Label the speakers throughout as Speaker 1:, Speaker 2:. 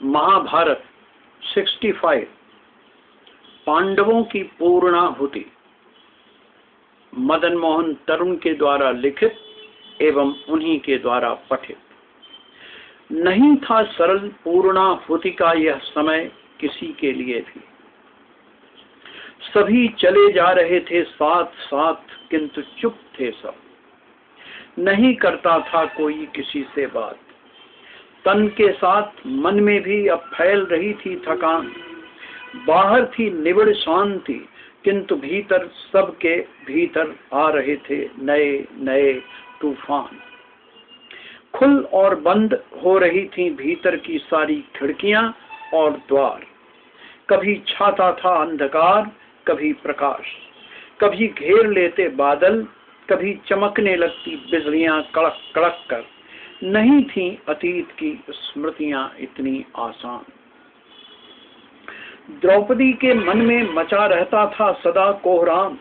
Speaker 1: महाभारत 65 पांडवों की पूर्णाहुति मदन मोहन तरुण के द्वारा लिखित एवं उन्हीं के द्वारा पठित। नहीं था सरल पूर्णाहुति का यह समय किसी के लिए भी। सभी चले जा रहे थे साथ साथ, किंतु चुप थे सब। नहीं करता था कोई किसी से बात। तन के साथ मन में भी अब फैल रही थी थकान। बाहर थी निबिड़ शांति, किंतु भीतर सबके भीतर आ रहे थे नए नए तूफान। खुल और बंद हो रही थी भीतर की सारी खिड़कियां और द्वार। कभी छाता था अंधकार, कभी प्रकाश। कभी घेर लेते बादल, कभी चमकने लगती बिजलियां कड़क कड़क कर। नहीं थी अतीत की स्मृतियां इतनी आसान। द्रौपदी के मन में मचा रहता था सदा कोहराम।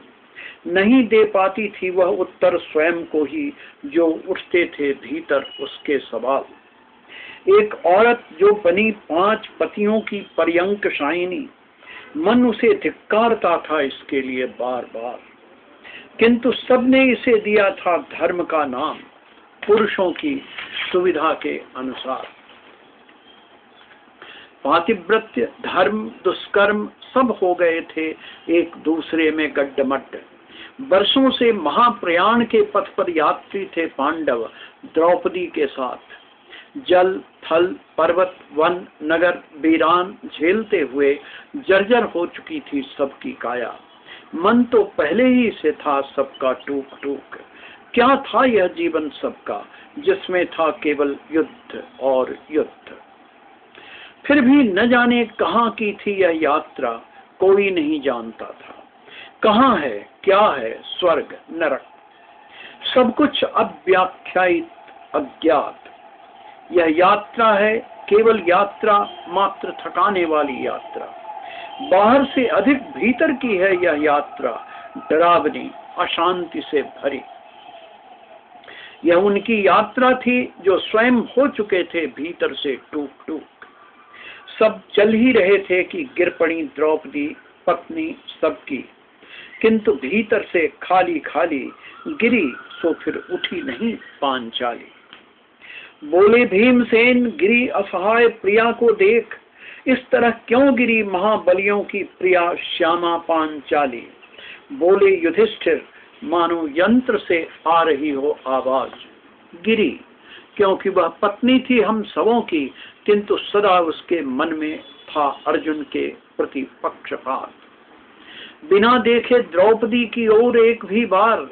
Speaker 1: नहीं दे पाती थी वह उत्तर स्वयं को ही जो उठते थे भीतर उसके सवाल। एक औरत जो बनी 5 पतियों की पर्यंक शायनी, मन उसे धिक्कारता था इसके लिए बार बार। किंतु सबने इसे दिया था धर्म का नाम, पुरुषों की सुविधा के अनुसार। पातिव्रत्य, धर्म, दुष्कर्म सब हो गए थे एक दूसरे में गड्ढमड्ढ। वर्षों से महाप्रयाण के पथ पर यात्री थे पांडव द्रौपदी के साथ। जल, थल, पर्वत, वन, नगर, वीरान झेलते हुए जर्जर हो चुकी थी सबकी काया। मन तो पहले ही से था सबका टूक टूक। क्या था यह जीवन सबका, जिसमें था केवल युद्ध और युद्ध। फिर भी न जाने कहाँ की थी यह यात्रा, कोई नहीं जानता था। कहाँ है, क्या है स्वर्ग नरक, सब कुछ अव्याख्यायित, अज्ञात। यह यात्रा है केवल यात्रा, मात्र थकाने वाली यात्रा। बाहर से अधिक भीतर की है यह यात्रा, डरावनी, अशांति से भरी। यह उनकी यात्रा थी जो स्वयं हो चुके थे भीतर से टूक टूक। सब चल ही रहे थे कि गिर पड़ी द्रौपदी पत्नी सबकी, किंतु भीतर से खाली खाली गिरी, सो फिर उठी नहीं पांचाली। बोले भीमसेन गिरी असहाय प्रिया को देख, इस तरह क्यों गिरी महाबलियों की प्रिया श्यामा पांचाली। बोले युधिष्ठिर मानो यंत्र से आ रही हो आवाज। गिरी क्योंकि वह पत्नी थी हम सबों की, किंतु सदा उसके मन में था अर्जुन के प्रति पक्षपात। बिना देखे द्रौपदी की ओर एक भी बार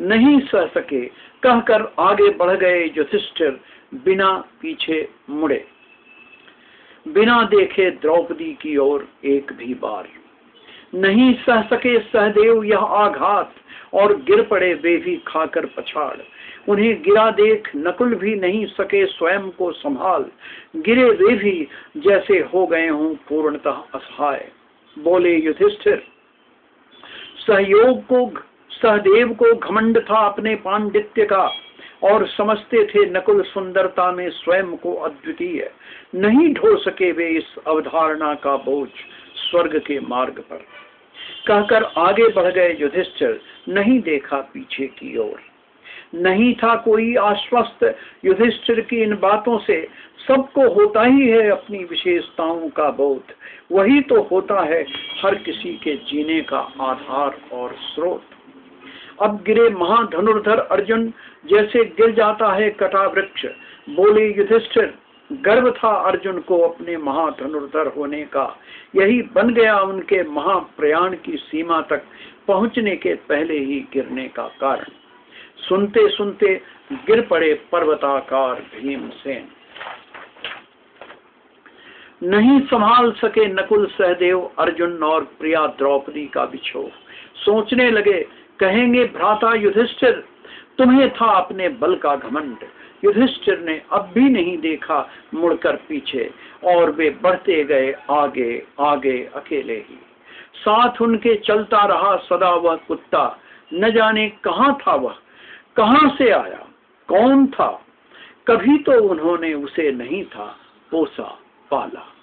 Speaker 1: नहीं सह सके, कहकर आगे बढ़ गए युधिष्ठिर बिना पीछे मुड़े। बिना देखे द्रौपदी की ओर एक भी बार नहीं सह सके सहदेव यह आघात, और गिर पड़े वे भी खाकर पछाड़। उन्हें गिरा देख नकुल भी नहीं सके स्वयं को संभाल। गिरे वे भी जैसे हो गए हों पूर्णतः असहाय। बोले युधिष्ठिर सहदेव को घमंड था अपने पांडित्य का, और समझते थे नकुल सुंदरता में स्वयं को अद्वितीय। नहीं ढो सके वे इस अवधारणा का बोझ स्वर्ग के मार्ग पर। कहकर आगे बढ़ गए युधिष्ठिर, नहीं देखा पीछे की ओर। नहीं था कोई आश्वस्त युधिष्ठिर की इन बातों से। सबको होता ही है अपनी विशेषताओं का बोध, वही तो होता है हर किसी के जीने का आधार और स्रोत। अब गिरे महाधनुर्धर अर्जुन जैसे गिर जाता है कटा वृक्ष। बोले युधिष्ठिर गर्व था अर्जुन को अपने महाधनुर्धर होने का, यही बन गया उनके महाप्रयाण की सीमा तक पहुंचने के पहले ही गिरने का कारण। सुनते सुनते गिर पड़े पर्वताकार भीमसेन। नहीं संभाल सके नकुल सहदेव अर्जुन और प्रिया द्रौपदी का बिछोह। सोचने लगे कहेंगे भ्राता युधिष्ठिर तुम्हें था अपने बल का घमंड। युधिष्ठिर ने अब भी नहीं देखा मुड़कर पीछे, और वे बढ़ते गए आगे आगे अकेले ही। साथ उनके चलता रहा सदा वह कुत्ता, न जाने कहाँ था वह, कहाँ से आया, कौन था। कभी तो उन्होंने उसे नहीं था पोसा, पाला।